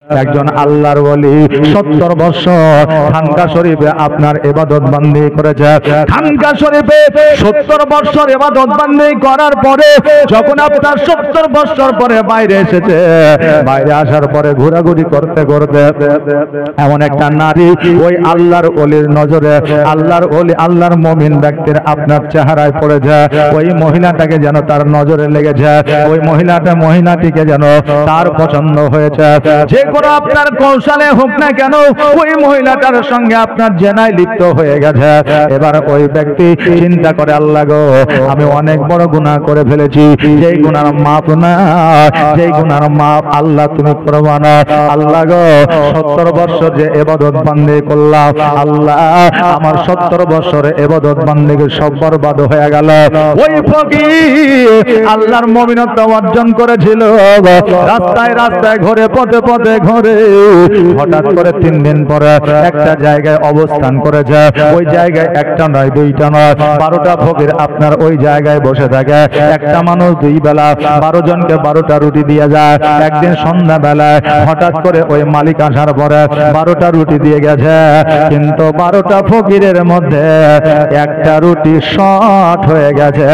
একজন আল্লাহর ওলি 70 বছর খানকা শরীফে আপনার ইবাদত বন্দেগি করেছে। খানকা শরীফে 70 বছর ইবাদত বন্দেগি করার পরে যখন আপনার 70 বছর পরে বাইরে এসেছে, বাইরে আসার পরে ঘোরাঘুরি করতে করতে এমন একটা নারী ওই আল্লাহর ওলির নজরে, আল্লাহর ওলি আল্লাহর মুমিন ব্যক্তির আপনার চেহারায় পড়ে যায়। ওই মহিলাটাকে যেন তার নজরে লেগেছে, ওই মহিলাটিকে যেন তার পছন্দ হয়েছে। যে কোনো আপনার কৌশলে হোক না কেন ওই মহিলাটার সঙ্গে আপনার জেনায় লিপ্ত হয়ে গেছে। এবার ওই ব্যক্তি চিন্তা করে, আল্লাহ গো, আমি অনেক বড় গুনাহ করে ফেলেছি, যেই গুনার মাপ না, যেই গুনার মাপ আল্লাহ তুমি করবা না। আল্লাহ গো, 70 বছর যে ইবাদত বন্দেগি করলাম, আল্লাহ আমার 70 বছরে ইবাদত বন্দেগি সব বরবাদ হয়ে গেল। ওই ফকির আল্লাহর মুমিনত্ব অর্জন করেছিল, রাস্তায় রাস্তায় ঘুরে পথে পথে ঘুরে হঠাৎ করে 3 দিন পরে একটা জায়গায় অবস্থান করেছে। ওই জায়গায় একটা নয়, দুইটা নয়, 12টা ফকির আপনার ওই জায়গায় বসে থাকে। একটা মানুষ 2 বেলা 12 জনকে 12টা রুটি দিয়ে যায়। একদিন সন্ধ্যা বেলায় হঠাৎ করে ওই মালিক আসার পরে 12টা রুটি দিয়ে গেছে, কিন্তু 12টা ফকিরের মধ্যে একটা রুটি শর্ট হয়ে গেছে।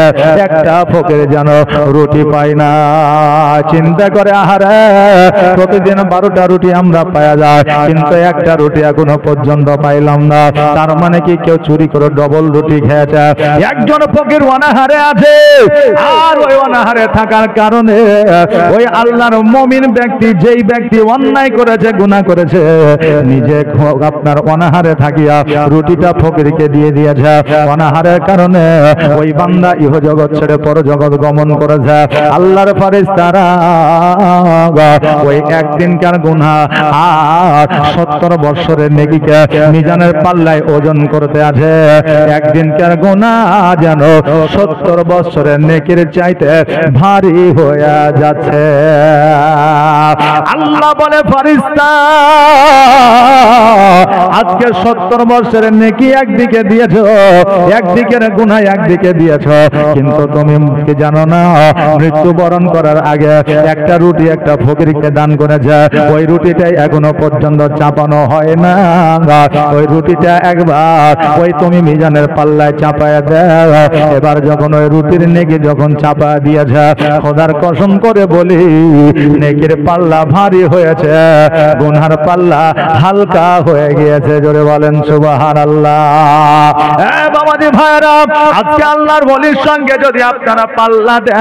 একটা ফকির যেন রুটি পায় না। চিন্তা করে, আহারে, প্রতিদিন 12টা রুটি আমরা পাওয়া যায়, কিন্তু একটা রুটি এখনো পর্যন্ত পাইলাম না। তার মানে কি কেউ চুরি করে ডবল রুটি খেয়েছে? একজন ফকির অনাহারে আছে, আর ওই অনাহারে থাকার কারণে ওই আল্লাহর মুমিন ব্যক্তি, যেই ব্যক্তি অন্যায় করেছে, গুনাহ করেছে, নিজে আপনার অনাহারে থাকিয়া রুটিটা ফকিরকে দিয়ে দিয়েছে। অনাহারের কারণে ওই বান্দা ইহজগৎ ছেড়ে পরজগৎ গমন করেছে। আল্লাহর ফেরেশতারা ওই একদিনকার গুনাহ আর 70 বছরের নেকিকে মিজানের পাল্লায় ওজন করতে আছে। একদিনকার গুনাহ যেন 70 বছরের নেকির চাইতে ভারী হয়ে যাচ্ছে। আল্লাহ বলে, ফেরেশতা, আজকে 70 বছরের নেকি একদিকে দিয়েছো, একদিকের গুনাহ একদিকে দিয়েছো, কিন্তু তুমি কি জানো না, মৃত্যুবরণ করার আগে একটা রুটি একটা ফকিরকে দান করেছে। ওই রুটিটাই এখনো পর্যন্ত চাপানো হয় না। ওই রুটিটা একবার ওই তুমি মিজানের পাল্লায় চাপায় দাও। এবার যখন ওই রুটির নেকি যখন চাপা দিয়েছে, খোদার কসম করে বলি, নেকির পাল্লা ভারী হয়েছে, গুনার পাল্লা হালকা হয়ে গিয়েছে। জোরে বলেন সুবহানাল্লাহ। বাবাজি ভাইরা, আজকে আল্লাহর ওলির সঙ্গে যদি আপনারা পাল্লা দেন,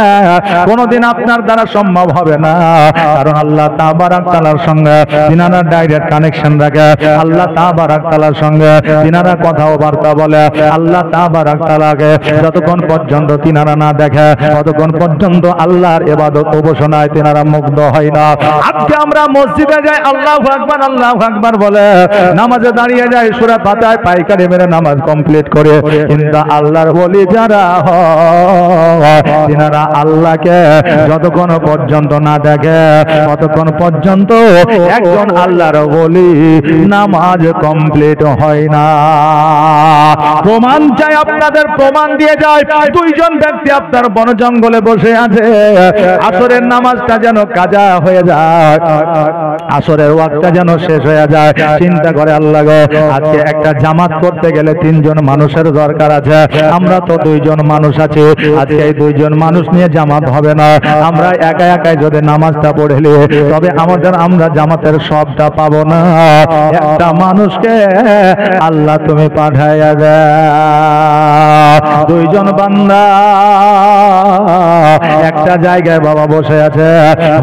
কোনোদিন আপনার দ্বারা সম্ভব হবে না। কারণ আল্লাহ তাবারাক তাআলার সঙ্গে তিনারা ডাইরেক্ট কানেকশন রাখে। আল্লাহ তাবারাক তাআলার সঙ্গে তিনারা কথা ও বার্তা বলে। আল্লাহ তাবারাক তাআলাকে যতক্ষণ পর্যন্ত তিনারা না দেখে, ততক্ষণ পর্যন্ত আল্লাহর ইবাদত উপাসনায় তিনারা মুগ্ধ হয় না। আজকে আমরা মসজিদে যাই, আল্লাহু আকবার আল্লাহু আকবার বলে, নামাজে দাঁড়িয়ে যাই, সূরা ফাতিহায় পায়খারি মেরে নামাজ কমপ্লিট করে, কিন্তু আল্লাহর ওলি যারা হয় তিনারা আল্লাহকে যতক্ষণ পর্যন্ত না দেখে, ততক্ষণ পর্যন্ত একজন আল্লাহর ওলি নামাজ কমপ্লিট হয় না। প্রমাণ চাই আপনাদের, প্রমাণ দিয়ে যায়। 2 জন ব্যক্তি আপনার বন জঙ্গলে বসে আছে, আসরের নামাজটা যেন কাজা হয়ে যায়, আসরের ওয়াক্তটা যেন শেষ হয়ে যায়। চিন্তা করে, আল্লাহ গো, আজকে একটা জামাত করতে গেলে 3 জন মানুষের দরকার আছে, আমরা তো 2 জন মানুষ আছি, আজকে এই 2 জন মানুষ নিয়ে জামাত হবে না। আমরা একা একাই যদি নামাজটা পড়েলি, তবে আমরা জামাতের সবটা পাবো না। একটা মানুষকে আল্লাহ তুমি পাঠাইয়া দাও। 2 জন বান্দা একটা জায়গায় বাবা বসে আছে,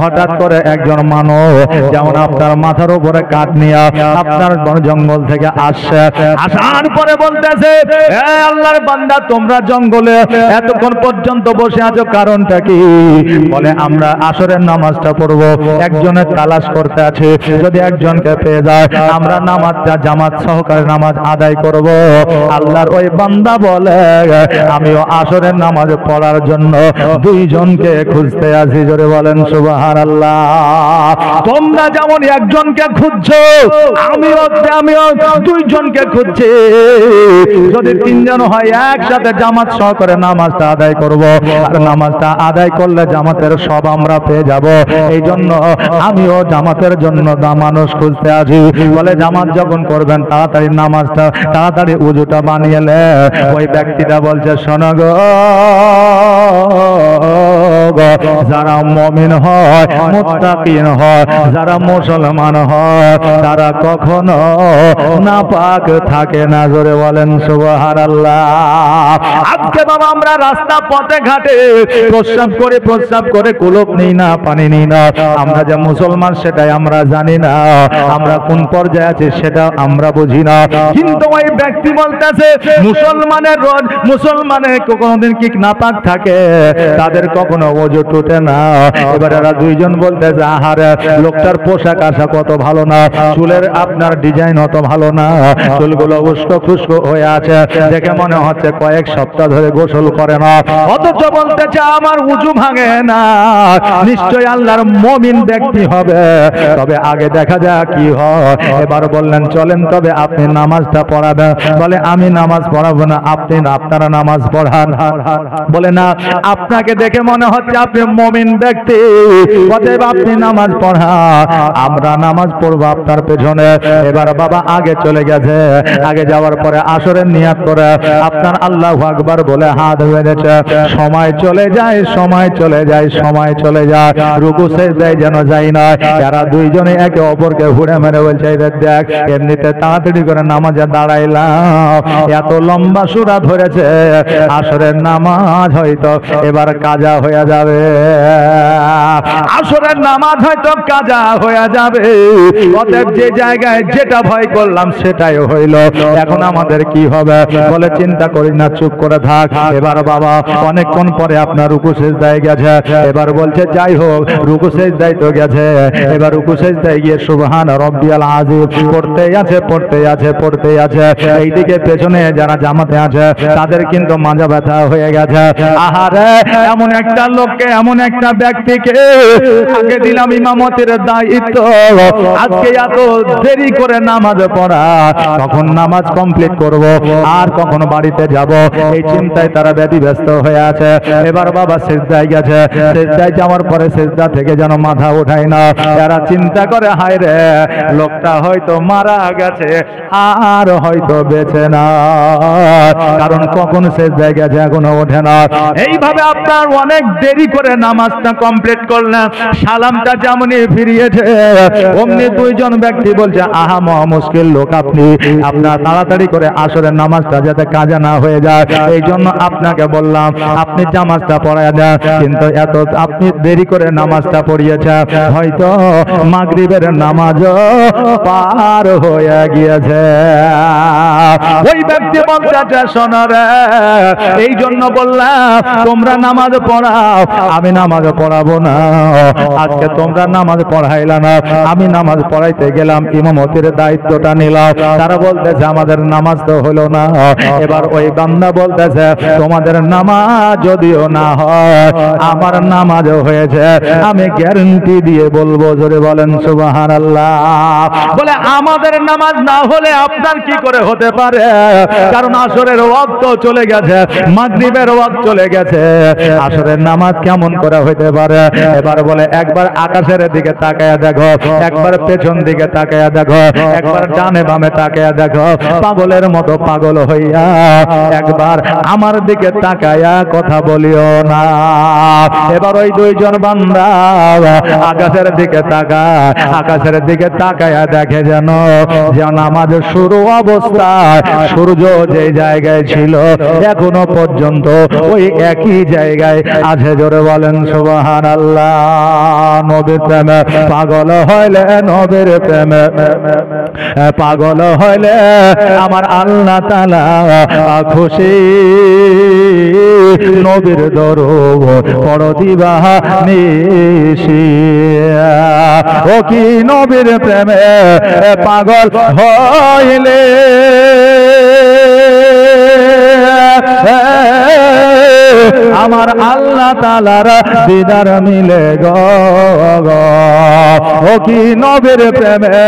হঠাৎ করে একজন মানুষ যেমন আপনার মাথার উপরে কাঠ নিয়ে আপনার জঙ্গল থেকে আসছে। আসার পরে বলতেছে, হে আল্লাহর বান্দা, তোমরা জঙ্গলে এতক্ষণ পর্যন্ত বসে আছো, কারণটা কি? বলে, আমরা আসরের নামাজটা পড়বো, একজনের তালাশ করতে আছে, যদি একজনকে পেয়ে যায় আমরা নামাজটা জামাত সহকারে নামাজ আদায় করব। আল্লাহর ওই বান্দা বলে, আমিও আসরের নামাজ পড়ার জন্য 2 জনকে খুঁজতে আছি। জোরে বলেন সুবহানাল্লাহ। তোমরা যেমন একজনকে খুঁজছো, আমিও দুইজনকে খুঁজছি। যদি তিনজন হয় একসাথে জামাত সহকারে নামাজটা আদায় করব, আর নামাজটা আদায় করলে জামাতের সব আমরা পেয়ে যাব। এই জন্য আমিও জামাতের জন্য মানুষ খুঁজতে আছি। বলে জামাত যখন করবেন তাড়াতাড়ি নামাজটা, তাড়াতাড়ি উজুটা বানিয়েলে। ওই ব্যক্তিটা বলছে, শোনো গো, যারা মুমিন হয়, মুত্তাকিন হয়, যারা মুসলমান হয়, তারা কখনো নাপাক থাকে না। জোরে বলেন সুবহানাল্লাহ। আজকে বাবা আমরা রাস্তা পথে ঘাটে প্রস্রাব করে কুলুপ নেই না, পানি নেই না। আমরা যে মুসলমান সেটাই আমরা জানি না, আমরা কোন পর্যায়ে আছি সেটা আমরা বুঝি না। কিন্তু ওই ব্যক্তি বলতেছে মুসলমানের কোনোদিন কি নাপাক থাকে, তাদের কখনো ওযু টুটে না। এবার এরা দুইজন বলতেছে, আহারে লোকটার পোশাক আশাক কত ভালো না, চুলের আপনার ডিজাইন অত ভালো না, চুলগুলো উস্কো খুস্কো হয়ে আছে, দেখে মনে হচ্ছে কয়েক সপ্তাহ ধরে গোসল করে না। অথচ বলতেছে আমার উযু ভাঙে না, নিশ্চয় আল্লাহর মুমিন ব্যক্তি হবে। তবে আগে দেখা যাক কি হয়। এবার বললেন, চলেন তবে আপনি নামাজটা পড়াবেন। বলে আমি নামাজ পড়াবো না, আপনারা নামাজ পড়ান। বলে না, আপনাকে দেখে মনে হচ্ছে আপনি মুমিন ব্যক্তি, অতএব আপনি নামাজ পড়ান, আমরা নামাজ পড়বো আপনার পেছনে। এবার বাবা আগে চলে গেছে। আগে যাওয়ার পরে আসরের নিয়াত করে আপনার আল্লাহু আকবার বলে হাত বেঁধেছে। সময় চলে যায়, রুকু সিজদায় যেন যায় না। এরা দুইজনে একে অপরকে ঘুরে মেরে বলছে, দেখ এমনিতে তাড়াতাড়ি করে নামাজে দাঁড়াইলাম, এত লম্বা সূরা ধরেছে, আসরের নামাজ হয়তো এবার কাজা হয়ে যাবে, আসরের নামাজ হয়তো কাজা হয়ে যাবে। অতএব যে জায়গায় যেটা ভয় করলাম সেটাই হইল, এখন আমাদের কি হবে? বলে চিন্তা করি না, চুপ করে থাক। এবার বাবা অনেকক্ষণ পরে আপনার রুকু সিজদায় গেছে। এবার বলছে যাই হোক, রুকু সিজদায় তো গেছে, এবার রুকু সিজদায় গিয়ে সুবহান রাব্বিয়াল আযীম পড়তে আছে। এইদিকে পেছনে যারা জামাতে আছে তাদের কিন্তু মাজা ব্যথা হয়ে গেছে। আহারে, এমন একটা লোককে, এমন একটা ব্যক্তিকে আগে দিলাম ইমামতের দায়িত্ব, আজকে এত দেরি করে নামাজ পড়া, কখন নামাজ কমপ্লিট করব আর কখন বাড়িতে যাব, এই চিন্তায় তারা ব্যতিব্যস্ত হয়ে আছে। এবার বাবা সিজদায় গেছে, সিজদায় যাওয়ার পরে সিজদা থেকে যেন মাথা ওঠায় না। এরা চিন্তা করে, হায় রে, লোকটা হয়তো মারা গেছে আর হয়তো বেঁচে না, কারণ কখন সিজদায় গেছে এখনো ওঠে না। এইভাবে আপনার অনেক দেরি করে নামাজটা কমপ্লিট করলেন, সালামটা যেমনই ফিরিয়েছে অমনি দুইজন ব্যক্তি বলছে, আহা মহা মুশকিল লোক আপনি, আপনার তাড়াতাড়ি করে আসরের নামাজটা যাতে কাজা না হয়ে যায়, এই জন্য আপনাকে বললাম আপনি নামাজটা পড়ায় দেন। কিন্তু এত আপনি দেরি করে নামাজটা পড়িয়েছেন, হয়তো মাগরিবের নামাজও পার হয়ে গিয়েছে। ওই ব্যক্তি বলছে, শোনো রে, এই জন্য বললাম তোমরা নামাজ পড়াও, আমি নামাজ পড়াবো না। আজকে তোমরা নামাজ পড়াইলা না, আমি নামাজ পড়াইতে গেলাম, ইমামতির দায়িত্বটা নিলাম। তারা বলতেছে আমাদের নামাজ তো হলো না। এবার ওই বান্দা বলতেছে, তোমাদের নামাজ যদিও না হয় আমার নামাজও হয়েছে, আমি গ্যারান্টি দিয়ে বলবো, জোরে বলেন সুবহানাল্লাহ। বলে আমাদের নামাজ না হলে আপনার কি করে হতে পারে? কারণ আসরের ওয়াক্ত চলে গেছে, মাগরিবের ওয়াক্ত চলে গেছে, আসরের নামাজ কেমন করে হইতে পারে? এবার বলে একবার আকাশের দিকে তাকায়া দেখো, একবার পেছন দিকে তাকায়া দেখো, একবার ডানে বামে তাকায়া দেখো, পাগলের মতো পাগল হইয়া একবার আমার দিকে তাকায়া কথা বলিও না। এবার ওই দুইজন বান্দা আকাশের দিকে তাকায়া দেখে যেন নামাজ শুরু অবস্থায় সূর্য যে জায়গায় ছিল এখনো পর্যন্ত ওই একই জায়গায় আছে। জোরে বলেন সুবহানাল্লাহ। নবীর প্রেমে পাগল হইলে, নবীর প্রেমে পাগল হইলে আমার আল্লাহ তাআলা খুশি। নবীর দরুদ পড়ো দিবানিশি, ও কি নবীর প্রেমে পাগল হইলে আমার আল্লাহ তাআলার দিদার মিলে গো ও কি নবীর প্রেমে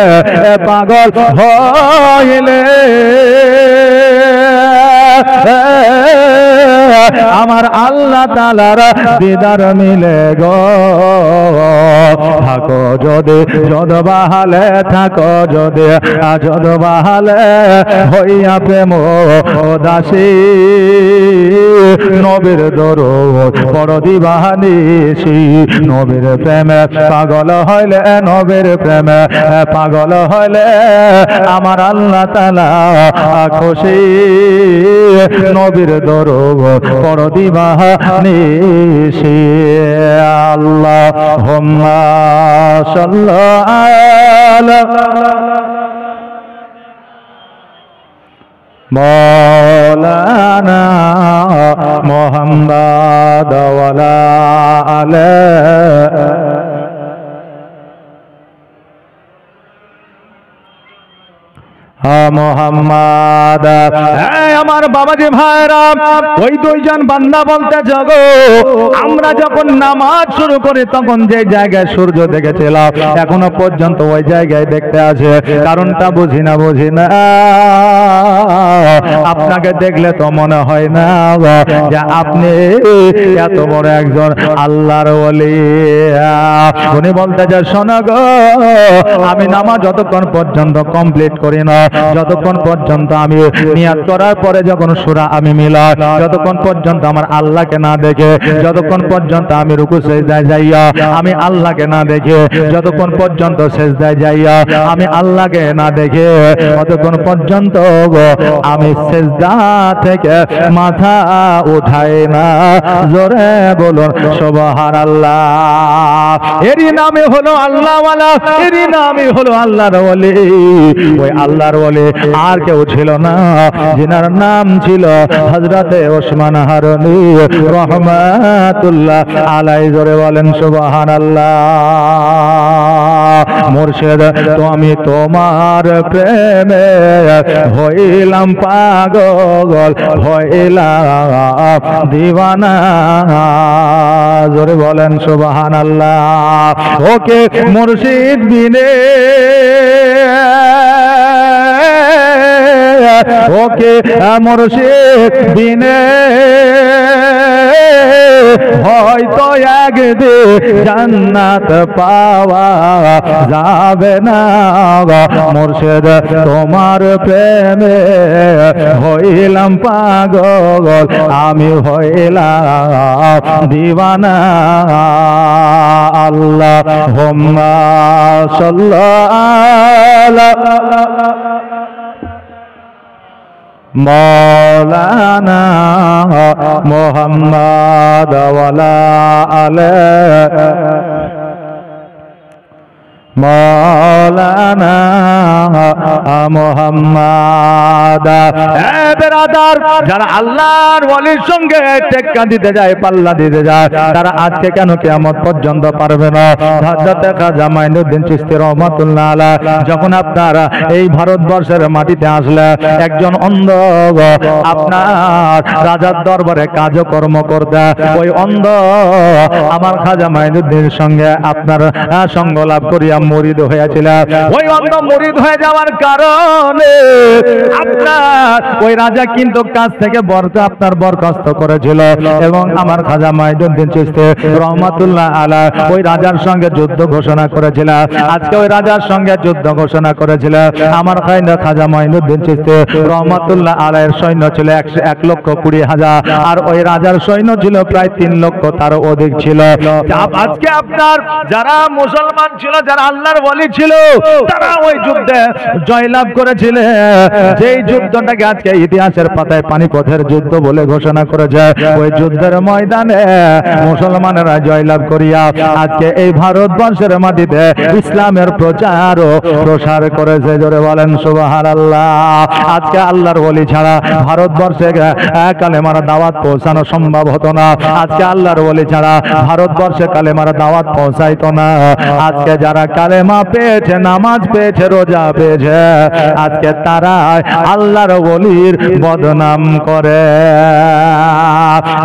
পাগল হইলে আমার আল্লাহ তাআলার দিদার মিলে গো থাকো যদি যদ বাহালে থাকো যদি যদ বাহালে হইয়া প্রেম দাসী নবীর দরদ পড় দিবানিসি নবীর প্রেমে পাগল হইলে নবীর প্রেমে পাগল হইলে আমার আল্লাহ তাআলা খুশি নবীর দরদ পড় দিবানিসি আল্লাহুম্মা সাল্লি আলা মাওলানা মুহাম্মাদ ওয়া আলা আলিহি মোহাম্মদ। আমার বাবাজি ভাইরা ওই দুইজন বান্দা বলতে জগো আমরা যখন নামাজ শুরু করি তখন যে জায়গায় সূর্য দেখেছিলাম এখনো পর্যন্ত ওই জায়গায় দেখতে আছে কারণটা বুঝি না আপনাকে দেখলে তো মনে হয় না যে আপনি এত বড় একজন আল্লাহর ওলি। উনি বলতে যে শোনো গো আমি নামাজ যতক্ষণ পর্যন্ত কমপ্লিট করি না যতক্ষণ পর্যন্ত আমি নিয়াত করার পরে যখন সূরা আমি মিলাই যতক্ষণ পর্যন্ত আমার আল্লাহকে না দেখে যতক্ষণ পর্যন্ত আমি রুকু সিজদায় যাইয়া আমি আল্লাহকে না দেখে যতক্ষণ পর্যন্ত সিজদায় যাইয়া আমি আল্লাহকে না দেখে ততক্ষণ পর্যন্ত আমি সিজদা থেকে মাথা উঠাই না। জোরে বলুন সুবহানাল্লাহ। এরই নামে হলো আল্লাহওয়ালা, এরই নামে হলো আল্লাহর ওলি। ওই আল্লাহর ওলি আর কেউ ছিল না, যিনার নাম ছিল হযরতে ওসমান হারুনি রহমাতুল্লাহ আলাইহি। জোরে বলেন সুবহানাল্লাহ। মুর্শিদ তো আমি তোমার প্রেমে হইলাম পাগল হইলাম দিওয়ানা। জোরে বলেন সুবহানাল্লাহ। ওকে মুর্শিদ বিনে ওকে মুর্শিদ বিনে হয়তো একদিন জান্নাত পাওয়া যাবে না। মুর্শিদ তোমার প্রেমে হইলাম পাগল আমি হইলাম দিওয়ানা। আল্লাহুম্মা সাল্লি আলা মাওলানা মুহাম্মাদ ওয়া আলা আলিহি মাওলানা মুহাম্মাদ। বেরাদার যারা আল্লাহর ওলির সঙ্গে টেক্কা দিতে যায় পাল্লা দিতে যায় তারা আজকে কেন কিয়ামত পর্যন্ত পারবে না। হযরত খাজা মাইনুদ্দিন চিশতি রাহমাতুল্লাহ আলাইহি যখন আপনারা এই ভারতবর্ষের মাটিতে আসলে একজন অন্ধ আপনার রাজার দরবারে কাজকর্ম করতে ওই অন্ধ আমার খাজা মাইনুদ্দিনের সঙ্গে আপনার সঙ্গ লাভ করিয়া মুরিদ হয়েছিল। ওই অন্ধ মুরিদ হয়ে যাওয়ার কারণে আপনার ওই রাজা কিন্তু কাছ থেকে আপনার বরখাস্ত করেছিল এবং আমার খাজা মাইনুদ্দিন চিশতি রহমাতুল্লাহ আলাইহি ওই রাজার সঙ্গে যুদ্ধ ঘোষণা করেছিল। আজকে ওই রাজার সঙ্গে যুদ্ধ ঘোষণা করেছিল আমার খাজা মাইনুদ্দিন চিশতি রহমাতুল্লাহ আলাইহির সৈন্য ছিল 1,20,000 আর ওই রাজার সৈন্য ছিল প্রায় 3 লক্ষ তার অধিক ছিল। আজকে আপনার যারা মুসলমান ছিল যারা আল্লাহর ওলি ছিল তারা ওই যুদ্ধে জয়লাভ করেছিল। যেই যুদ্ধটাকে আজকে ইতিহাসের পাতায় পানিপথের যুদ্ধ বলে ঘোষণা করেছে ওই যুদ্ধের ময়দানে মুসলমানেরা জয়লাভ করিয়া আজকে এই ভারতবর্ষের মাটিতে ইসলামের প্রচার ও প্রসার করেছে। জোরে বলেন সুবহানাল্লাহ। আজকে আল্লাহর ওলি ছাড়া ভারতবর্ষে কালেমার দাওয়াত পৌঁছানো সম্ভব হতো না। আজকে আল্লাহর ওলি ছাড়া ভারতবর্ষে কালেমার দাওয়াত পৌঁছাইতো না। আজকে যারা কালেমা পেয়েছে নামাজ পেয়েছে রোজা পেয়েছে আজকে তারা আল্লাহর ওলির বদনাম করে।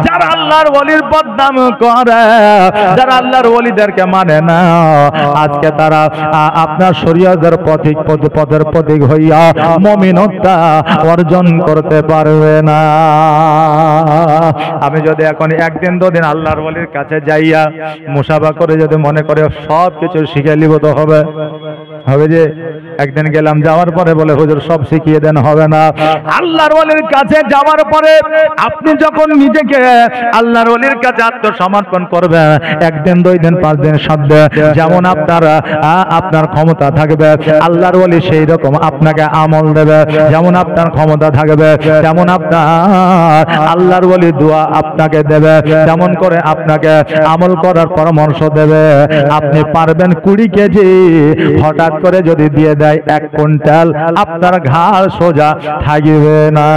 যারা আল্লাহর ওলির বদনাম করে, যারা আল্লাহর ওলিদেরকে মানে না, আজকে তারা আপনার শরীয়তের পথের প্রতীক হইয়া মুমিনতা অর্জন করতে পারবে না। আমি যদি এখন একদিন দুদিন আল্লাহর ওলির কাছে যাইয়া মুসাফা করে যদি মনে করে সব কিছু শিখে নিব, তো হবে যে একদিন গেলাম, যাওয়ার পরে বলে হুজুর সব শিখিয়ে দেন, হবে না। আল্লাহর ওলির কাছে যাওয়ার পরে আপনি যখন নিজেকে আল্লাহর ওলির কাছে আত্মসমর্পণ করবেন, একদিন দুই দিন 5 দিন 7 দিন, যেমন আপনার ক্ষমতা থাকবে, আল্লাহর ওলি সেই রকম আপনাকে আমল দেবে। যেমন আপনার ক্ষমতা থাকবে, তেমন আপনার আল্লাহর ওলি দোয়া আপনাকে দেবে, তেমন করে আপনাকে আমল করার পরামর্শ দেবে। আপনি পারবেন 20 কেজি, হঠাৎ করে যদি দিয়ে দেয় 1 কুইন্টাল, আপনার ঘাড় সোজা থাকবে না।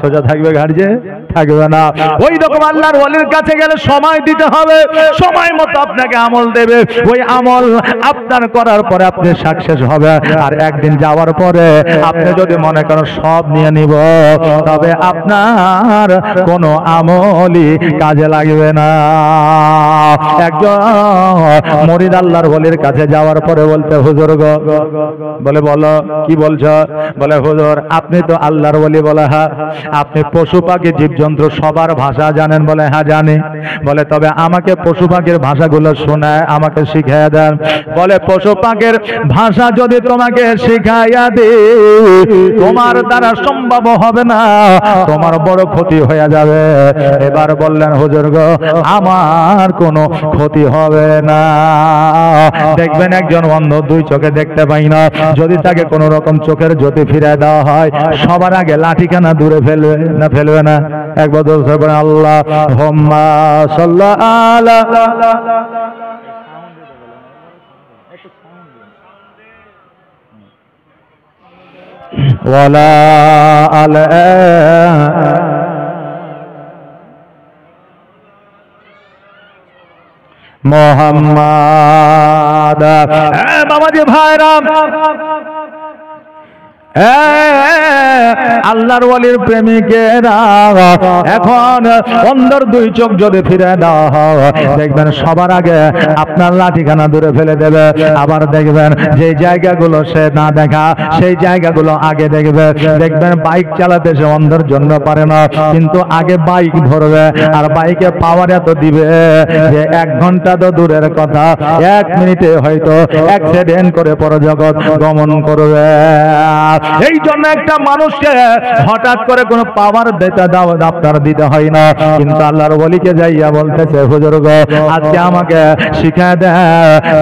সোজা থাকবে ঘাড়? যে থাকবে না। ওই রকম আল্লাহর ওলির কাছে গেলে সময় দিতে হবে, সময় মতো আপনাকে আমল দেবে। ওই আমল আপনার করার পরে আপনি সাকসেস হবে। আর একদিন যাওয়ার পরে আপনি যদি মনে করেন সব নিয়ে নিব, তবে আপনার কোনো আমলই কাজে লাগবে না। একজন মুরিদ আল্লাহর ওলির কাছে যাওয়ার পরে বলতে, হুজুর গো, বলে বলো কি বলছো? বলে হুজুর আপনি তো আল্লাহর ওলি। বলে হ্যাঁ। আপনি পশু পাখি জীবজন্তু সবার ভাষা জানেন? বলে হ্যাঁ জানি। বলে তবে আমাকে পশু পাখির ভাষাগুলো শোনায় আমাকে শিখাইয়া দেন। বলে পশু পাখির ভাষা যদি তোমাকে শিখাইয়া দে, তোমার দ্বারা সম্ভব হবে না, তোমার বড় ক্ষতি হয়ে যাবে। এবার বললেন, হুজুর গো আমার কোনো ক্ষতি হবে না। দেখবেন একজন অন্ধ 2 চোখে দেখতে পাই না, যদি তাকে কোন রকম চোখের জ্যোতি ফিরে দেওয়া হয়, সবার আগে লাঠিখানা দূরে ফেলবে না? ফেলবে না? একবার বলেন আল্লাহুম্মা সাল্লি আলা ওয়ালা আলা মুহাম্মাদ। বাবাজি ভাইরা, আল্লাহর ওলির প্রেমিকেরা এখন অন্ধর 2 চোখ যদি ফিরে দেওয়া হয়, দেখবেন সবার আগে আপনার লাঠিখানা দূরে ফেলে দেবে। আবার দেখবেন যে জায়গাগুলো সে না দেখা, সেই জায়গাগুলো আগে দেখবে। দেখবেন বাইক চালাতে সে অন্ধের জন্য পারে না, কিন্তু আগে বাইক ধরবে, আর বাইকে পাওয়ার এত দিবে যে 1 ঘন্টা তো দূরের কথা, 1 মিনিটে হয়তো অ্যাক্সিডেন্ট করে পরজগৎ গমন করবে। এই জন্য একটা মানুষকে হঠাৎ করে কোনো পাওয়ার আপনার দিতে হয় না, কিন্তু আল্লাহর ওলিকে যাইয়া বলতেছে, হুজুর গো আজকে আমাকে শিখায় দেয়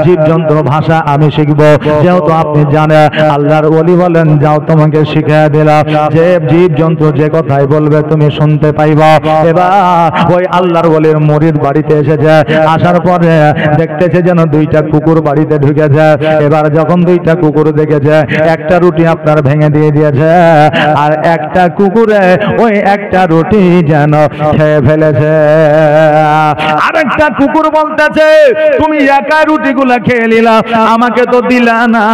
জীবজন্তুর ভাষা আমি শিখবো। যেহেতু আপনি জানেন, আল্লাহর ওলি বলেন যাও তোমাকে শিখায় দিলাম, যে জীবজন্তু যে কথাই বলবে তুমি শুনতে পাইবা। এবার ওই আল্লাহর ওলির মুরিদ বাড়িতে এসেছে, আসার পরে দেখতেছে যেন 2টা কুকুর বাড়িতে ঢুকেছে। এবার যখন 2টা কুকুর দেখেছে, একটা রুটি আপনার ভেঙে দিয়ে দিয়েছে, আর একটা কুকুরে ওই একটা রুটি যেন খেয়ে ফেলেছে। আরেকটা কুকুর বলতেছে, তুমি একা রুটিগুলা খেয়ে নিলা, আমাকে তো দিলা না,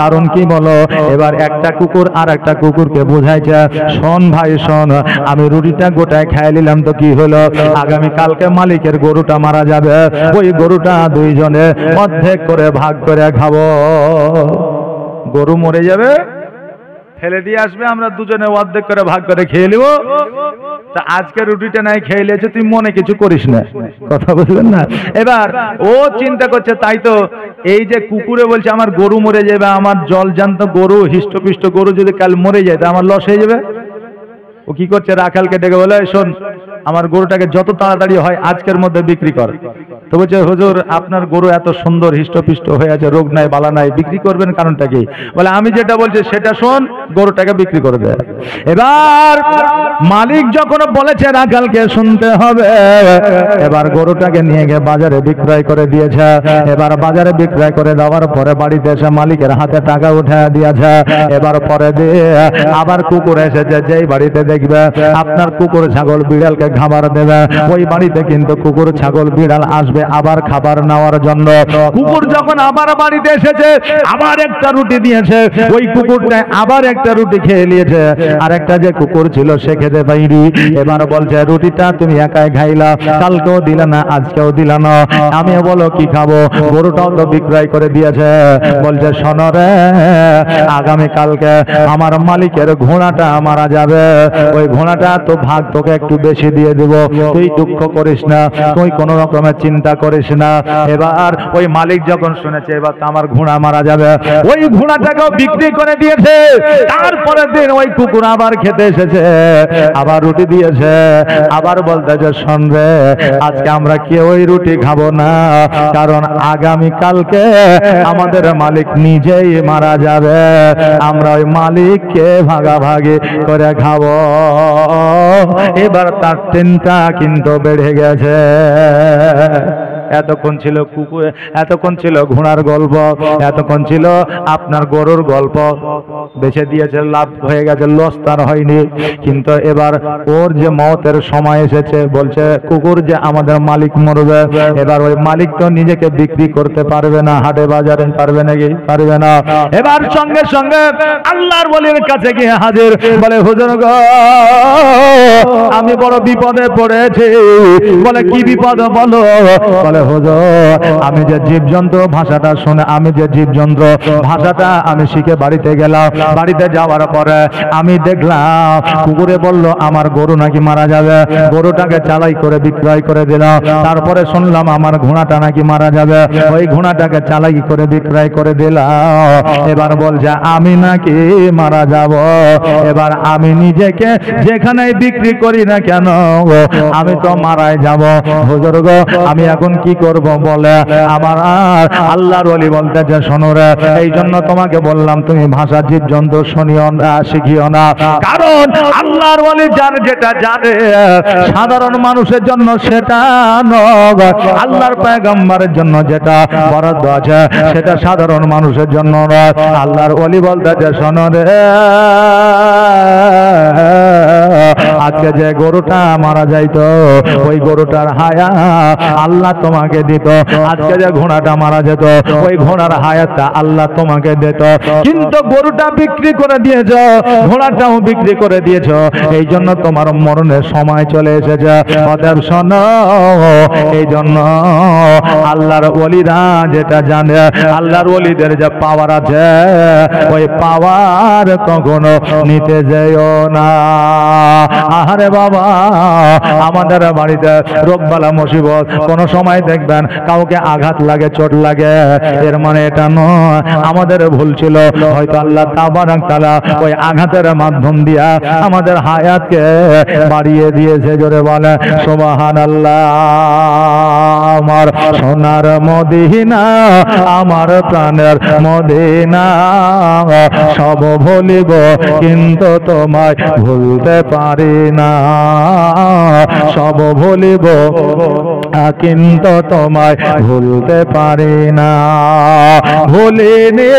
কারণ কি বলো? এবার একটা কুকুর আর একটা কুকুরকে বুঝাইছে, শোন ভাই শোন, আমি রুটিটা গোটায় খেয়ে নিলাম তো কি হলো, আগামী কালকে মালিকের গরুটা মারা যাবে, ওই গরুটা 2 জনে অর্ধেক করে ভাগ করে খাবো। গরু মরে যাবে, ফেলে দিয়ে আসবে, আমরা 2 জনে অর্ধেক করে ভাগ করে খেয়ে নিব। তা আজকে রুটিটা নাই খেয়ে নিয়েছে, তুই মনে কিছু করিস না, কথা বুঝলেন না? এবার ও চিন্তা করছে, তাই তো এই যে কুকুরে বলছে আমার গরু মরে যাবে, আমার জলজান্ত গরু, হিষ্টপিষ্ট গরু যদি কাল মরে যায় তা আমার লস হয়ে যাবে। ও কি করছে, রাখালকে ডেকে বলে, শোন আমার গরুটাকে যত তাড়াতাড়ি হয় আজকের মধ্যে বিক্রি কর। তো বলছে, হুজুর আপনার গরু এত সুন্দর হিষ্টপিষ্ট হয়ে আছে, রোগ নাই বালা নাই, বিক্রি করবেন কারণটা কি? বলে আমি যেটা বলছি সেটা শোন, গরুটাকে বিক্রি করে দে। এবার মালিক যখন বলেছে রাখালকে শুনতে হবে, এবার গরুটাকে নিয়ে গিয়ে বাজারে বিক্রয় করে দিয়েছে। এবার বাজারে বিক্রয় করে দেওয়ার পরে বাড়িতে এসে মালিকের হাতে টাকা উঠে দিয়েছে। এবার পরে দিয়ে আবার কুকুর এসেছে, যেই বাড়িতে দেখবে আপনার কুকুর ছাগল বিড়ালকে খাবার দেবে, ওই বাড়িতে কিন্তু কুকুর ছাগল বিড়াল আসবে আবার খাবার নেওয়ার জন্য। কুকুর যখন আবার বাড়িতে এসেছে, আবার একটা রুটি দিয়েছে, ওই কুকুরটা আবার একটা রুটি খেয়ে নিয়েছে, আর একটা যে কুকুর ছিল সে খেতে পাইনি। এবার বলছে রুটিটা তুমি একাই খাইলা, কালকেও দিলা না, আজকেও দিলা না, আমি বলো কি খাবো? গরুটাও তো বিক্রয় করে দিয়েছে। বলছে শোনো রে, আগামী কালকে আমার মালিকের ঘোড়াটা মারা যাবে, ওই ঘোড়াটা তো ভাগ তোকে একটু বেশি দিয়ে দিব, তুই দুঃখ করিস না, তুই কোনো রকমের চিন্তা করিস না। এবার ওই মালিক যখন শুনেছে এবার তো আমার ঘোড়া মারা যাবে, ওই ঘোড়াটাকেও বিক্রি করে দিয়েছে। তারপরের দিন ওই কুকুর আবার খেতে এসেছে, আবার রুটি দিয়েছে, আবার বলতেছে শোন রে, আজকে আমরা কেউ ওই রুটি খাবো না, কারণ আগামী কালকে আমাদের মালিক নিজেই মারা যাবে, আমরা ওই মালিককে ভাগাভাগি করে খাবো। এবার তার চিন্তা কিন্তু বেড়ে গেছে। এতক্ষণ ছিল কুকুর, এতক্ষণ ছিল ঘোড়ার গল্প, এতক্ষণ ছিল আপনার গরুর গল্প, বেঁচে দিয়েছে, লাভ হয়ে গেছে, লস তার হয়নি। কিন্তু এবার ওর যে মওতের সময় এসেছে, বলছে কুকুর যে আমাদের মালিক মরবে, এবার ওই মালিক তো নিজেকে বিক্রি করতে পারবে না হাটে বাজারে, পারবে নাকি? পারবে না। এবার সঙ্গে সঙ্গে আল্লাহর ওলির কাছে গিয়ে হাজির, বলে হুজুর গো, আমি বড় বিপদে পড়েছি। বলে কি বিপদ বলো? বলে হুজুর, আমি যে জীবজন্তু ভাষাটা শুনে, আমি যে জীবজন্তু ভাষাটা আমি শিখে বাড়িতে গেলাম, বাড়িতে যাওয়ার পরে আমি দেখলাম কুকুরে বলল আমার গরু নাকি মারা যাবে, গরুটাকে চালাই করে বিক্রয় করে দিলাম। তারপরে শুনলাম আমার ঘোড়াটা নাকি মারা যাবে, ওই ঘোড়াটাকে চালাই করে বিক্রয় করে দিলাম। এবার বলছে আমি নাকি মারা যাব, এবার আমি নিজেকে যেখানে বিক্রি করি না কেন আমি তো মারাই যাব। হুজুর গো, আমি এখন কি করব? বলে আমার আর আল্লাহর ওলি বলতেছে শোনো রে, এই জন্য তোমাকে বললাম তুমি ভাষা জীবজন্তু শুনিও না, শিখিও না, কারণ আল্লাহর ওলি যার যেটা জানে সাধারণ মানুষের জন্য সেটা নয়, আল্লাহর পয়গম্বরের জন্য যেটা বরাদ্দ আছে সেটা সাধারণ মানুষের জন্য নয়। আল্লাহর ওলি বলতেছে শোনো রে, আজকে যে গরুটা মারা যাইতো ওই গরুটার হায়া আল্লাহ তোমাকে দিত, আজকে যে ঘোড়াটা মারা যেত ওই ঘোড়ার হায়াতটা আল্লাহ তোমাকে দিত, কিন্তু গরুটা বিক্রি করে দিয়েছ, ঘোড়াটাও বিক্রি করে দিয়েছ, এই জন্য তোমার মরণের সময় চলে এসেছে। অতএব শোনো, এই জন্য আল্লাহর ওলিরা যেটা জানে, আল্লাহর ওলিদের যে পাওয়ার আছে ওই পাওয়ার কখনো নিতে যেও না। আহারে বাবা, আমাদের বাড়িতে রোগবালা মুসিবত কোন সময় দেখবেন কাউকে আঘাত লাগে, চোট লাগে, এর মানে এটা নয় আমাদের ভুল ছিল, হয়তো আল্লাহ তাবারক তাআলা ওই আঘাতের মাধ্যম দিয়া আমাদের হায়াতকে বাড়িয়ে দিয়েছে। জোরে বলে সুবহানাল্লাহ। আমার সোনার মদিনা, আমার প্রাণের মদিনা, সব ভুলিব কিন্তু তোমায় ভুলতে পারি না, সব ভুলিব কিন্তু তোমায় ভুলতে পারি না, ভুলিনি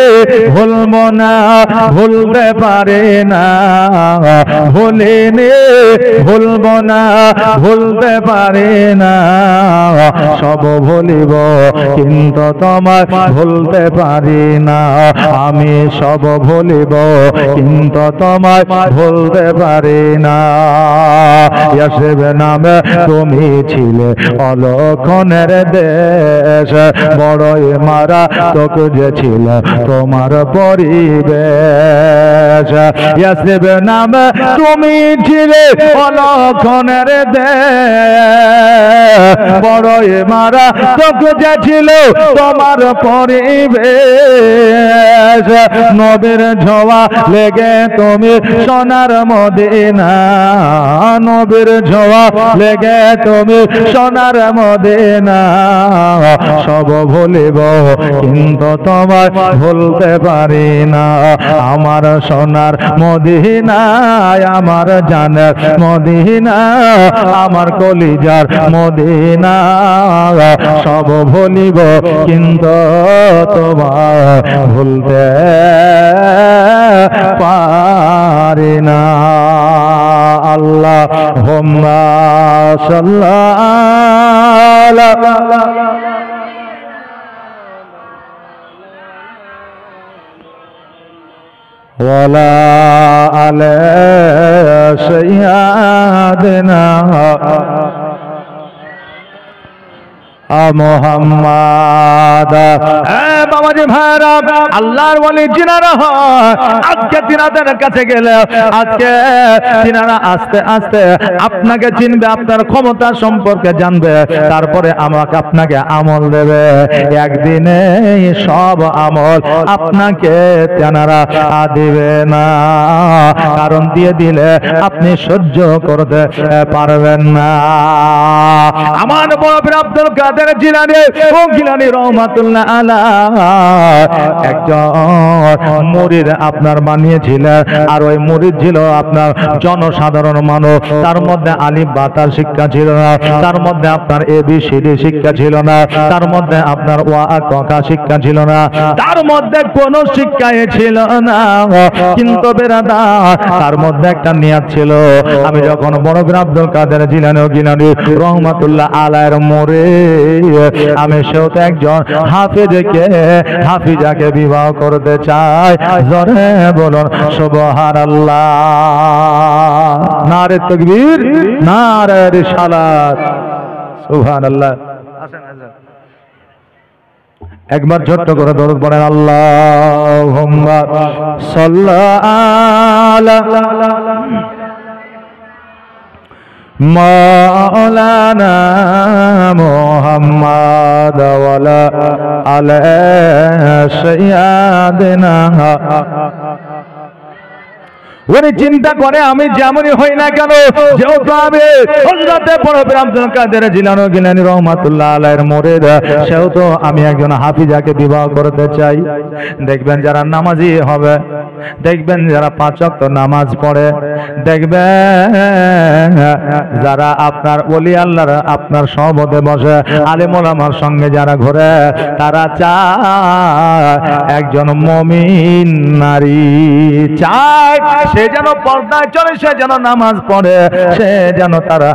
ভুলব না, ভুলতে পারি না, ভুলিনি ভুলব না, ভুলতে পারি না, সব ভুলিব কিন্তু তোমায় ভুলতে পারি না, আমি সব ভুলিব কিন্তু তোমায় ভুলতে পারি না। ইয়াসরিব নামে তুমি ছিলে অলক্ষণের দেশ, বড়ই মারাত্মক যে ছিল তোমার পরিবেশ। ইয়াসরিব নামে তুমি ছিলে অলক্ষণের দেশ, বড়ই মারাত্মক যে ছিল তোমার পরিবেশ। নবীর ছোঁয়া লেগে তুমি সোনার মদিনা, নবীর ছোঁয়া লেগে তুমি সোনার মদিনা, সব ভুলিব কিন্তু তোমায় ভুলতে পারি না, আমার সোনার মদিনা, আমার জানের মদিনা, আমার কলিজার মদিনা, সব ভুলিব কিন্তু তোমায় ভুলতে পারি না। আল্লাহুম্মা সাল্লাল্লাহু ওয়ালা আলা সাইয়্যিদিনা মুহাম্মাদ। বাবাজি ভাইরা, আল্লাহর ওয়ালি জিনারা আজকে তিনাদের কাছে গেলে আজকে তিনারা আস্তে আস্তে আপনাকে চিনবে, আপনার ক্ষমতা সম্পর্কে জানবে, তারপরে আমাকে আপনাকে আমল দেবে। একদিনে সব আমল আপনাকে তেনারা দিবে না, কারণ দিয়ে দিলে আপনি সহ্য করতে পারবেন না। আমার বড় পীর আব্দুল কাদের জিলানী ও গিলানী রহমাতুল্লাহ আলাইহি একজন মুরিদ আপনার বানিয়েছিলেন, আর ওই মুরিদ ছিল আপনার জনসাধারণ মানুষ। তার মধ্যে আলিফ বা তার শিক্ষা ছিল না, তার মধ্যে আপনার ABCD শিক্ষা ছিল না, তার মধ্যে আপনার ওয়া কা শিক্ষা ছিল না, তার মধ্যে কোনো শিক্ষাই ছিল না। কিন্তু বেরাদার, তার মধ্যে একটা নিয়ত ছিল, আমি যখন বড় পীর আব্দুল কাদের জিলানী ও গিলানী রহমাতুল্লাহ আলাইহির মুরিদ, আমি সেও তো একজন হাফিজাকে বিবাহ করতে চাই। জোরে বলুন সুবহানাল্লাহ। নারে তাকবীর, নারে রিসালাত, সুবহানাল্লাহ। একবার ছোট্ট করে দরুদ পড়েন, আল্লাহুম্মা সাল্লি আলা মাওলানা মুহাম্মাদ ওয়ালা আলা সাইয়্যিদিনা। উনি চিন্তা করে আমি যেমনই হই না কেন, যেহেতু আমি হযরতে বড় পীর আব্দুল কাদের জিলানী রহমাতুল্লাহ আলাইহির মুরিদ, সেহেতু আমি একজন হাফিজাকে বিবাহ করতে চাই। দেখবেন যারা নামাজি হবে, দেখবেন যারা 5 ওয়াক্ত নামাজ পড়ে, দেখবেন যারা আপনার ওলি আল্লাহর আপনার সহবতে বসে, আলেম ওলামার সঙ্গে যারা ঘোরে, তারা চায় একজন মুমিন নারী, চায় সে যেন পর্দায় চলে, সে যেন নামাজ পড়ে, সে যেন তারা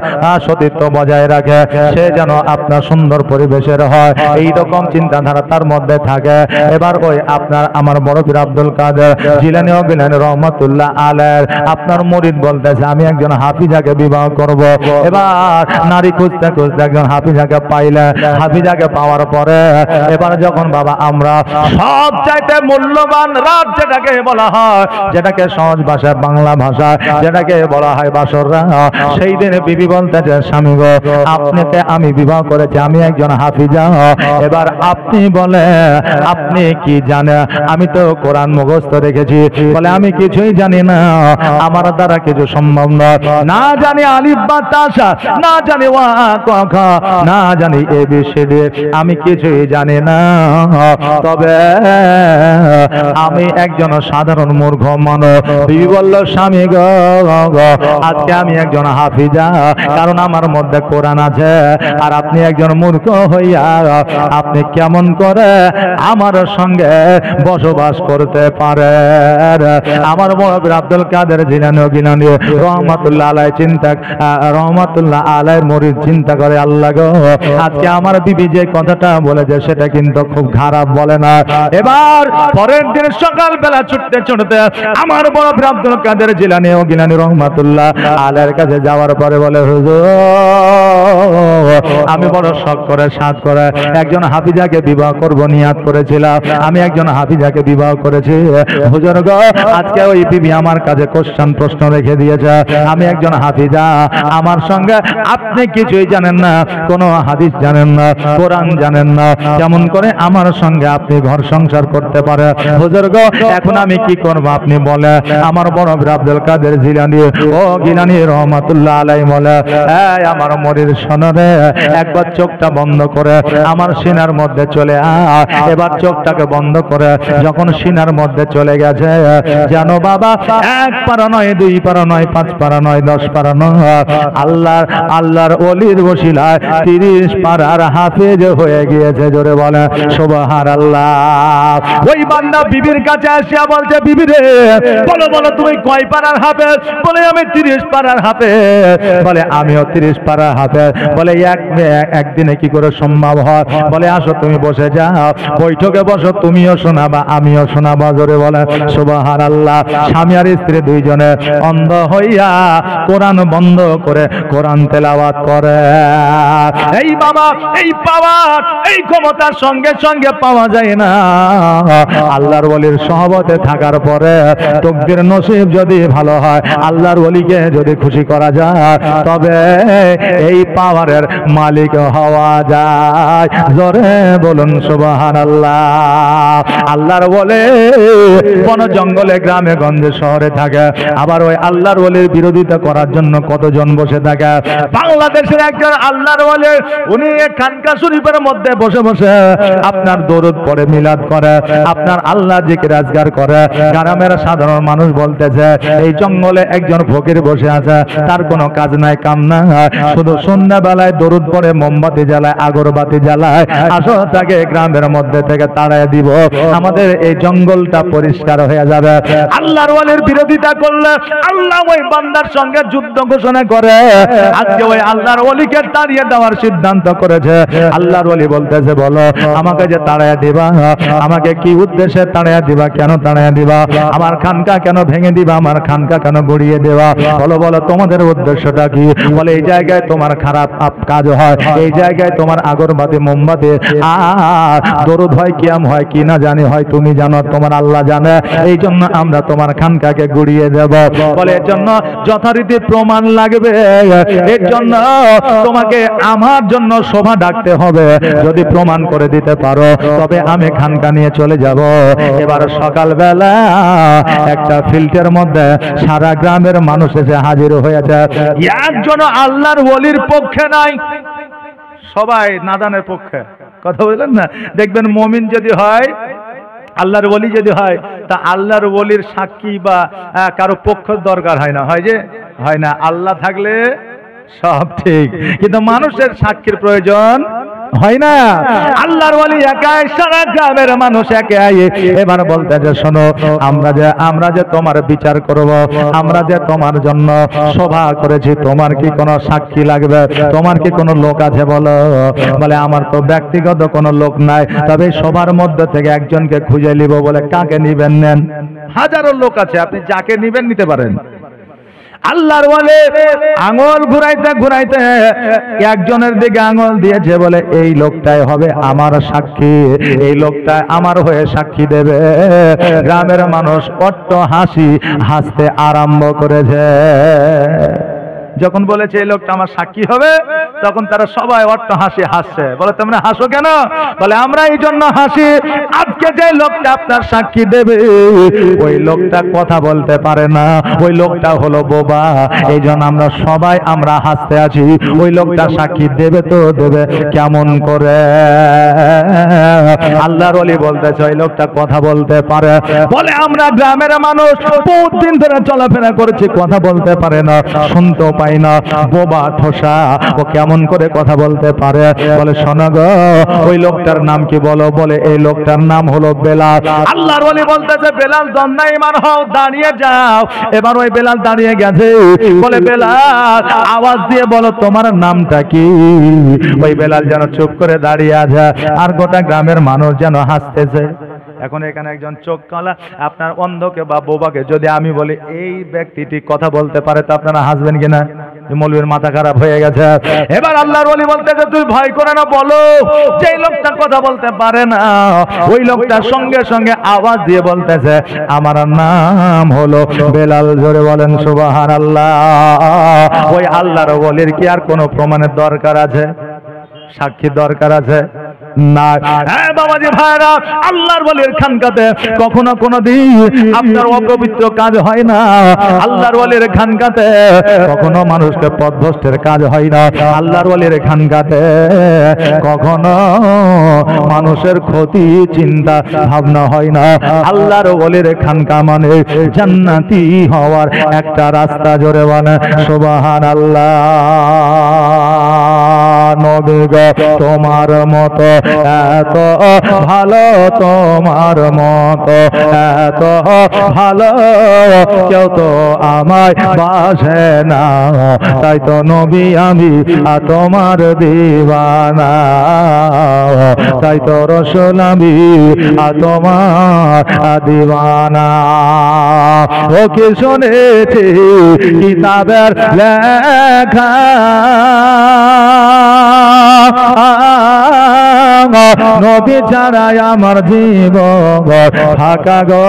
সতীত্ব বজায় রাখে, সে যেন আপনার সুন্দর পরিবেশের হয়, এই রকম চিন্তাধারা তার মধ্যে থাকে। এবার ওই আপনার আমার বড় পীর আব্দুল কাদের জিলানী ও গিলানী রহমাতুল্লাহ আলাইহি আপনার মুরিদ বলতেছে আমি একজন হাফিজাকে বিবাহ করব। এবার নারী খুঁজতে খুঁজতে একজন হাফিজাকে পাইলে, হাফিজাকে পাওয়ার পরে এবার যখন বাবা আমরা সবচাইতে মূল্যবান রাত যেটাকে বলা হয়, যেটাকে সহজ ভাষায় বাংলা ভাষা যেটাকে বলা হয় বাসর রাত, সেই দিনে বিবি বলতেছে স্বামী গো, আপনাকে আমি বিবাহ করেছি, আমি একজন হাফিজা। এবার আপনি বলে আপনি কি জানেন? আমি তো কোরআন মুখস্থ রেখেছি। বলে আমি কিছুই জানি না, আমার দ্বারা কিছু সম্ভব নয়, না জানি আলিফ বা তাসা, না জানি ওয়া কা, না জানি ABCD, আমি কিছুই জানি না। তবে আমি একজন সাধারণ মূর্খ মানুষ। বিবি বলল স্বামী গো, আজকে আমি একজন হাফিজা, কারণ আমার মধ্যে কোরআন আছে, আর আপনি একজন মূর্খ হইয়া আপনি কেমন করে আমার সঙ্গে বসবাস করতে পারে? আমার বড় পীর আব্দুল কাদের জিলানী ও গিলানী রহমাতুল্লাহ আলাইহি রহমাতুল্লাহ আলাইহির মুরিদ চিন্তা করে, আল্লাহ গো, আজকে আমার বিবি যে কথাটা বলেছে সেটা কিন্তু খুব খারাপ বলে না। এবার পরের দিন সকাল বেলা ছুটতে ছুটতে আমার বড় পীর আব্দুল কাদের জিলানী ও গিলানী রহমাতুল্লাহ আলাইহির কাছে যাওয়ার পরে বলে, হুজুর আমি বড় শখ করে সাধ করে একজন হাফিজাকে বিবাহ করব নিয়াত করেছিলাম, আমি একজন হাফিজাকে বিবাহ করেছি। হুজুর গো, আজকে ওই বিবি আমার কাছে প্রশ্ন রেখে দিয়েছে, আমি একজন হাফিজা, আমার সঙ্গে আপনি কিছুই জানেন না, কোনো হাদিস জানেন না, কোরআন জানেন না, কেমন করে আমার সঙ্গে আপনি ঘর সংসার করতে পারে? হুজুর গো, এখন আমি কি করব আপনি বলে? আমার বড় পীর আব্দুল কাদের জিলানী ও গিলানী রহমাতুল্লাহ আলাইহি বলে, এই আমার মুরিদ শোনো রে, একবার চোখটা বন্ধ করে আমার সিনার মধ্যে চলে এবার চোখটাকে বন্ধ করে যখন সিনার মধ্যে চলে গেছে, জানো বাবা, এক পারা নয়, 2 2 পারা নয়, 5 পারা নয়, 10 পারা নয়, আল্লাহর ওলির ওসিলায় 30 পারার হাফেজ হয়ে গিয়েছে। জোরে বলে সুবহানাল্লাহ। ওই বান্দা বিবির কাছে আসিয়া বলছে, বিবি রে বলো বলো তুমি কয় পারার হাফেজ? বলে আমি 30 পারার হাফেজ। বলে আমিও 30 পারার হাফেজ। বলে একদিনে কি করে সম্ভব হয়? বলে আসো তুমি বসে যাও, বৈঠকে বসো, তুমিও শোনাবা আমিও শোনাবা। জোরে বলে সুবহানাল্লাহ। স্বামী আর স্ত্রী দুইজনে অন্ধ হইয়া কোরআন বন্ধ করে কোরআন তেলাওয়াত করে। এই বাবা, এই পাওয়ার, এই ক্ষমতার সঙ্গে সঙ্গে পাওয়া যায় না। আল্লাহর ওলির সহবতে থাকার পরে তকদির নসিব যদি ভালো হয়, আল্লাহর ওলিকে যদি খুশি করা যায়, তবে এই পাওয়ারের মালিক হওয়া যায়। জোরে বলুন সুবহানাল্লাহ। আল্লাহর ওলি বন জঙ্গলে, গ্রামে গঞ্জে, শহরে থাকে। আবার ওই আল্লাহর ওলির বিরোধিতা করার জন্য কতজন বসে থাকে। বাংলাদেশের একজন আল্লাহর ওলি, উনি খানকা শরীফের মধ্যে বসে বসে আপনার দরুদ পড়ে, মিলাদ করে, আপনার আল্লাহ জিকির আজকার করে। গ্রামের সাধারণ মানুষ বলতেছে এই জঙ্গলে একজন ফকির বসে আছে, তার কোনো কাজ নাই কাম নাই, শুধু সন্ধ্যাবেলায় দরুদ পড়ে, মোমবাতি জ্বালায়, আগরবাতি জ্বালায়। আসো তাকে গ্রামের মধ্যে থেকে তাড়ায় দিব, আমাদের এই জঙ্গলটা পরিষ্কার হয়ে যাবে। আল্লাহর ওলির বিরোধিতা করলে আল্লাহ ওই বান্দার সঙ্গে যুদ্ধ ঘোষণা করে। আজকে ওই আল্লাহর ওলিকে তাড়িয়ে দেওয়ার সিদ্ধান্ত করেছে। আল্লাহর ওলি বলতেছে বলো আমাকে যে তাড়ায় দিবা, আমাকে কি উদ্দেশ্যে তাড়ায় দিবা, কেন তাড়ায় দিবা, আমার খানকা কেন ভেঙে দিবা, আমার খানকা কেন গড়িয়ে দেওয়া? বলো বলো তোমাদের উদ্দেশ্যটা কি? বলে এই জায়গায় তোমার খারাপ কাজ হয়, এই জায়গায় তোমার আগরবাতি মোমবাতি আর দরুদ হয়, কিয়াম হয়, কি না জানি হয়, তুমি জানো, তোমার আল্লাহ জানে, এই জন্য আমরা তোমার খানকাকে গুড়িয়ে দেব। বলে এর জন্য যথারীতি প্রমাণ লাগবে, এর জন্য তোমাকে আমার জন্য সভা ডাকতে হবে। যদি প্রমাণ করে দিতে পারো তবে আমি খানকা নিয়ে চলে যাব। এবার সকালবেলা একটা ফিল্টের মধ্যে সারা গ্রামের মানুষ এসে হাজির হয়েছে। একজন আল্লাহর ওলির পক্ষে নাই, সবাই নাদানের পক্ষে। কথা বললেন না? দেখবেন মুমিন যদি হয়, আল্লাহর ওলি যদি হয়, তা আল্লাহর ওলির সাক্ষী বা কারো পক্ষ দরকার হয় না, হয় যে হয় না। আল্লাহ থাকলে সব ঠিক, কিন্তু মানুষের সাক্ষীর প্রয়োজন হয় না। আল্লাহর ওলি একাই, সারা গ্রামের মানুষ একাই। এবার বলতে যে শোনো, আমরা যে তোমার বিচার করব, আমরা যে তোমার জন্য সভা করেছি, তোমার কি কোনো সাক্ষী লাগবে, তোমার কি কোনো লোক আছে বলো? বলে আমার তো ব্যক্তিগত কোনো লোক নাই, তবে সবার মধ্যে থেকে একজনকে খুঁজে নিব। বলে কাকে নিবেন? নেন, হাজারো লোক আছে, আপনি যাকে নিবেন নিতে পারেন। আল্লাহর ওলি আঙুল ঘুরাইতে ঘুরাইতে একজনের দিকে আঙুল দিয়েছে, বলে এই লোকটাই হবে আমার সাক্ষী, এই লোকটা আমার হয়ে সাক্ষী দেবে। গ্রামের মানুষ অট্ট হাসতে আরম্ভ করেছে। যখন বলেছে এই লোকটা আমার সাক্ষী হবে, তখন তারা সবাই অট্ট হাসছে। বলে তোমরা হাসো কেন? বলে আমরা এই জন্য হাসি, আজকে যে লোকটা আপনার সাক্ষী দেবে ওই লোকটা কথা বলতে পারে না, ওই লোকটা হলো বোবা, এই জন্য আমরা হাসতে আছি। ওই লোকটা সাক্ষী দেবে তো দেবে কেমন করে? আল্লাহর ওলি বলতেছে ওই লোকটা কথা বলতে পারে। বলে আমরা গ্রামের মানুষ বহুত দিন ধরে চলাফেরা করেছি, কথা বলতে পারে না, শুনতেও পাই না, বোবা ঠোসা, ও কেমন করে কথা বলতে পারে? বলে শোনো গো, ওই লোকটার নাম কি বলো? বলে এই লোকটার নাম হলো বেলাল। আল্লাহর ওলি বলতেছে বেলাল দণ্ডায়মান হও, দাঁড়িয়ে যাও। এবার ওই বেলাল দাঁড়িয়ে গেছে। বলে বেলাল আওয়াজ দিয়ে বলো তোমার নামটা কি? ওই বেলাল যেন চুপ করে দাঁড়িয়ে আছে, আর গোটা গ্রামের মানুষ যেন হাসতেছে। এখন এখানে একজন চোখ কালা আপনার অন্ধকে বা বোবাকে যদি আমি বলি এই ব্যক্তিটি কথা বলতে পারে, তো আপনারা হাসবেন কিনা? মৌলবীর মাথা খারাপ হয়ে গেছে। এবার আল্লাহর ওলি বলতেছে তুই ভয় করে না, বলো যে লোকটা কথা বলতে পারে না। ওই লোকটা সঙ্গে সঙ্গে আওয়াজ দিয়ে বলতেছে আমার নাম হলো বেলাল। জোরে বলেন সুবহানাল্লাহ। ওই আল্লাহর ওলির কি আর কোনো প্রমাণের দরকার আছে? সাক্ষী দরকার আছে? না। হ্যাঁ বাবাজি ভাইরা, আল্লাহর ওয়ালির খানকাতে কখনো কোনোদিন আপনার অপবিত্র কাজ হয় না। আল্লাহর ওয়ালির খানকাতে কখনো মানুষকে পথভ্রষ্টের কাজ হয় না। আল্লাহর ওয়ালির খানকাতে কখনো মানুষের ক্ষতি চিন্তা ভাবনা হয় না। আল্লাহর ওয়ালির খানকা মানে জান্নাতি হওয়ার একটা রাস্তা। জোরে বলে সুবহানাল্লাহ। নবী গো তোমার মতো এত ভালো, তোমার মতো এত ভালো কেউ তো আমায় বাসে না, তাই তো নবী আমি তোমার দিওয়ানা, তাই তো রাসূল আমি তোমার দিওয়ানা। ও কি শুনেছি কিতাবের লেখা, নবী ছাড়াই আমার জীবন ফাঁকা গো।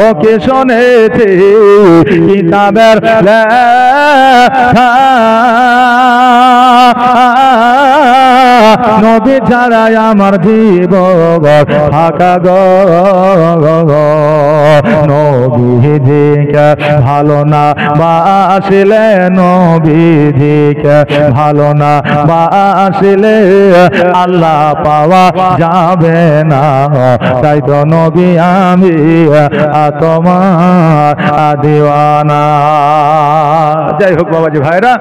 ও কি শুনেছি কিতাবের লেখা, নবী ছাড়াই আমার জীবন ফাঁকা গো। নবীজিকে ভালো না বাসিলে, নবীজিকে ভালো না বাসিলে আল্লাহ পাওয়া যাবে না, তাই তো নবী আমি তোমার দিওয়ানা। যাই হোক বাবাজি ভাইরা,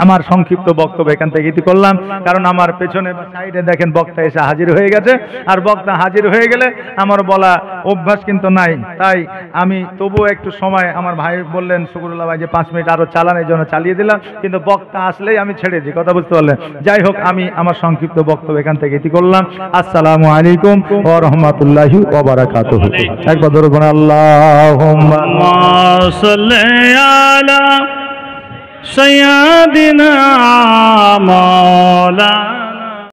আমার সংক্ষিপ্ত বক্তব্য এখান থেকে ইতি করলাম, কারণ আমার পেছনে বা সাইডে দেখেন বক্তা এসে হাজির হয়ে গেছে, আর বক্তা হাজির হয়ে গেলে আমার বলা অভ্যাস কিন্তু নাই, তাই আমি তবুও একটু সময়, আমার ভাই বললেন শুকুরুল্লাহ ভাই যে 5 মিনিট আরো চালানোর জন্য চালিয়ে দিলাম, কিন্তু বক্তা আসলেই আমি ছেড়ে দিই, কথা বুঝতে পারলেন। যাই হোক, আমি আমার সংক্ষিপ্ত বক্তব্য এখান থেকে ইতি করলাম। আসসালামু আলাইকুম ওয়া রাহমাতুল্লাহি ওয়া বারাকাতুহু। একবার ধরে বলুন আল্লাহুম্মা সাল্লি আলা سيدنا مولانا